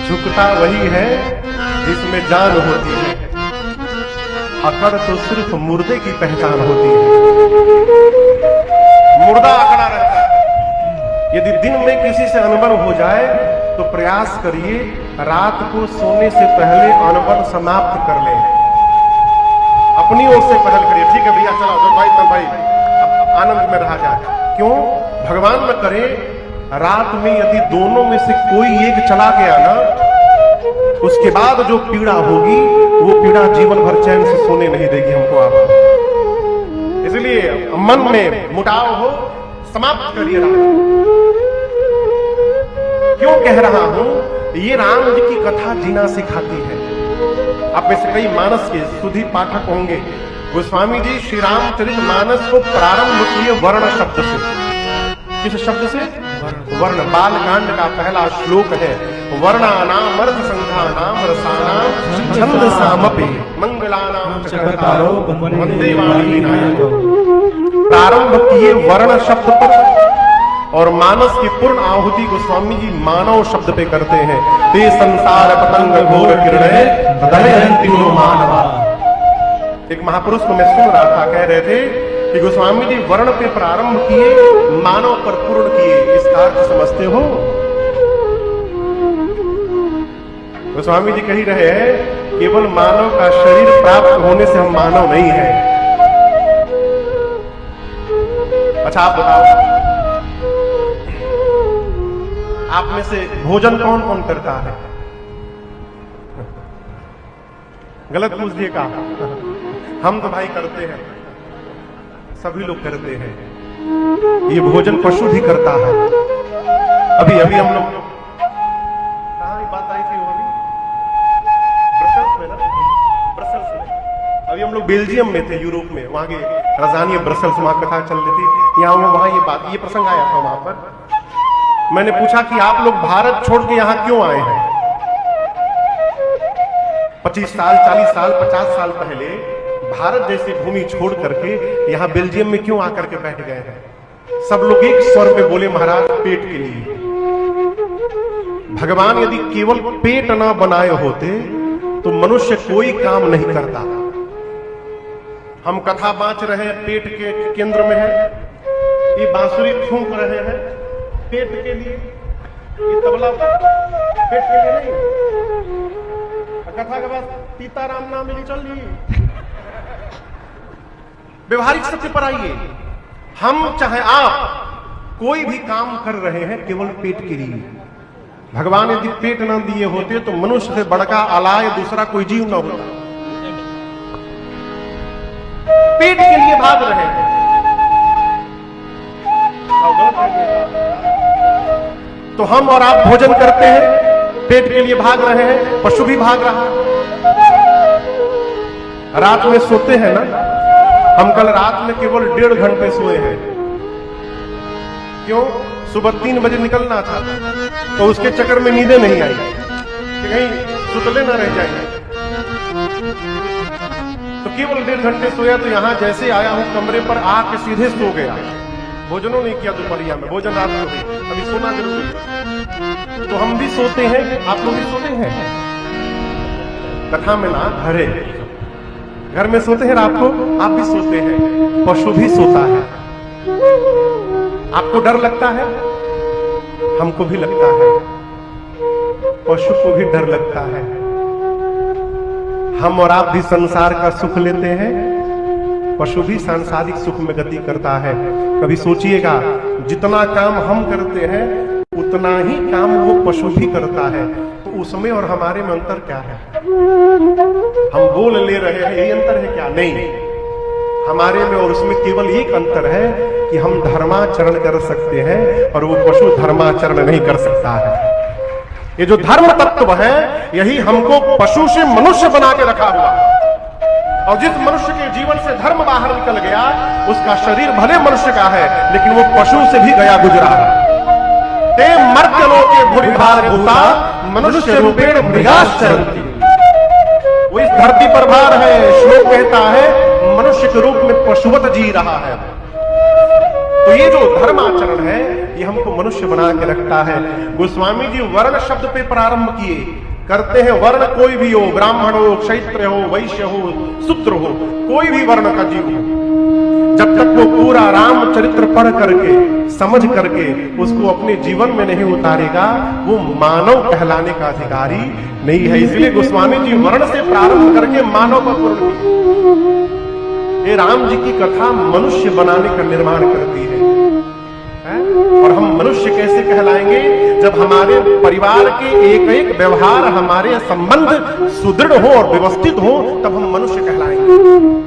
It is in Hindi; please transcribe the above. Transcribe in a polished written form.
झुकता वही है जिसमें जान होती है, अकड़ तो सिर्फ मुर्दे की पहचान होती है। मुर्दा अकड़ा रहता है। यदि दिन में किसी से अनबन हो जाए तो प्रयास करिए रात को सोने से पहले अनबन समाप्त कर लें। अपनी ओर से पहल करिए, ठीक है भैया चलो तो भाई तब भाई अब आनंद में रहा जाए। क्यों? भगवान न करे रात में यदि दोनों में से कोई एक चला गया ना, उसके बाद जो पीड़ा होगी वो पीड़ा जीवन भर चैन से सोने नहीं देगी हमको आपको। इसलिए मन में मुटाव हो, समाप्त करिए रात। क्यों कह रहा हूं? ये राम जी की कथा जीना सिखाती है। आप में से कई मानस के सुधी पाठक होंगे। गोस्वामी जी श्री रामचरित मानस को प्रारंभ किए वर्ण शब्द से। किस शब्द से? वर्ण। बालकांड का पहला श्लोक है, वर्णानाम अर्थ संघानाम रसानाम छंद सामपि मंगलानाम चक्रधारो वंदे वाणी नायको। प्रारंभ किए वर्ण शब्द पर और मानस की पूर्ण आहुति गोस्वामी जी मानव शब्द पे करते हैं। ते संसार पतंग घोर किरणे दहयन्ति नो मानवा। एक महापुरुष को मैं सुन रहा था, कह रहे थे कि गोस्वामी जी वर्ण पे प्रारंभ किए, मानव पर पूर्ण किए। इसका अर्थ समझते हो? गोस्वामी जी कह रहे हैं केवल मानव का शरीर प्राप्त होने से हम मानव नहीं है। अच्छा आप बताओ, आप में से भोजन कौन कौन करता है? गलत पूछ दिए का? हम तो भाई करते हैं, सभी लोग करते हैं। ये भोजन पशु भी करता है। अभी अभी हम लोग कहाँ बात आई थी? अभी ब्रसेल्स में ना, ब्रसेल्स में। अभी हम लोग बेल्जियम में थे, यूरोप में, वहां की राजधानी ब्रसेल्स, वहां कथा चल रही थी। यहाँ वहां ये प्रसंग आया था। वहां पर मैंने पूछा कि आप लोग भारत छोड़ के यहां क्यों आए हैं? 25 साल 40 साल 50 साल पहले भारत जैसी भूमि छोड़ करके यहां बेल्जियम में क्यों आकर के बैठ गए हैं? सब लोग एक स्वर में बोले, महाराज पेट के लिए। भगवान यदि केवल पेट ना बनाए होते तो मनुष्य कोई काम नहीं करता। हम कथा बांच रहे हैं, पेट के केंद्र में है। ये बांसुरी फूंक रहे हैं पेट के लिए, ये तबला पेट के लिए नहीं। कथा के बाद सीताराम नाम मिली चल रही। व्यवहारिक सत्य पर आइए। हम चाहे आप कोई भी काम कर रहे हैं केवल पेट के लिए। भगवान यदि पेट ना दिए होते तो मनुष्य से बड़का अलाय दूसरा कोई जीव ना होता। पेट के लिए भाग रहे हैं। तो हम और आप भोजन करते हैं, पेट के लिए भाग रहे हैं, पशु भी भाग रहा है। रात में सोते हैं ना, हम कल रात में केवल 1.5 घंटे सोए हैं। क्यों? सुबह 3 बजे निकलना था, तो उसके चक्कर में नींदें नहीं आई कि कहीं सुतले ना रह जाएंगे। तो केवल 1.5 घंटे सोया, तो यहां जैसे आया हूं कमरे पर आके सीधे सो गया। भोजनों नहीं किया दोपहरिया में, भोजन रात को भी, अभी सोना जरूरी है। तो हम भी सोते हैं, आप लोग भी सोते हैं। कथा में ना घर में सोते हैं रात को, आप भी सोते हैं, पशु भी सोता है। आपको डर लगता है, हमको भी लगता है, पशु को भी डर लगता है। हम और आप भी संसार का सुख लेते हैं, पशु भी सांसारिक सुख में गति करता है। कभी सोचिएगा, जितना काम हम करते हैं उतना ही काम वो पशु भी करता है, तो उसमें और हमारे में अंतर क्या है? हम बोल ले रहे हैं, यही अंतर है क्या? नहीं, हमारे में और उसमें केवल एक अंतर है कि हम धर्माचरण कर सकते हैं और वो पशु धर्माचरण नहीं कर सकता है। ये जो धर्म तत्व है, यही हमको पशु से मनुष्य बना के रखा हुआ है। और जिस मनुष्य के जीवन से धर्म बाहर निकल गया, उसका शरीर भले मनुष्य का है लेकिन वो पशु से भी गया गुजरा है। ते मर्त्यलों के भूरिभार भूता मनुष्य रूपेण मृगाश्चरन्ति। वो इस धरती पर भार है। श्लोक कहता है मनुष्य के रूप में पशुवत जी रहा है। तो ये जो धर्माचरण है, ये हमको मनुष्य बना के रखता है। गोस्वामी जी वर्ण शब्द पे प्रारंभ किए, करते हैं वर्ण कोई भी हो, ब्राह्मण हो, क्षत्रिय हो, वैश्य हो, शूद्र हो, कोई भी वर्ण का जीव हो, जब तक वो पूरा रामचरित्र पढ़ करके समझ करके उसको अपने जीवन में नहीं उतारेगा, वो मानव कहलाने का अधिकारी नहीं है। इसलिए गोस्वामी जी वर्ण से प्रारंभ करके मानव पर पूर्ण ये राम जी की कथा मनुष्य बनाने का निर्माण करती है। और हम मनुष्य कैसे कहलाएंगे? जब हमारे परिवार के एक एक व्यवहार, हमारे संबंध सुदृढ़ हो और व्यवस्थित हो, तब हम मनुष्य कहलाएंगे।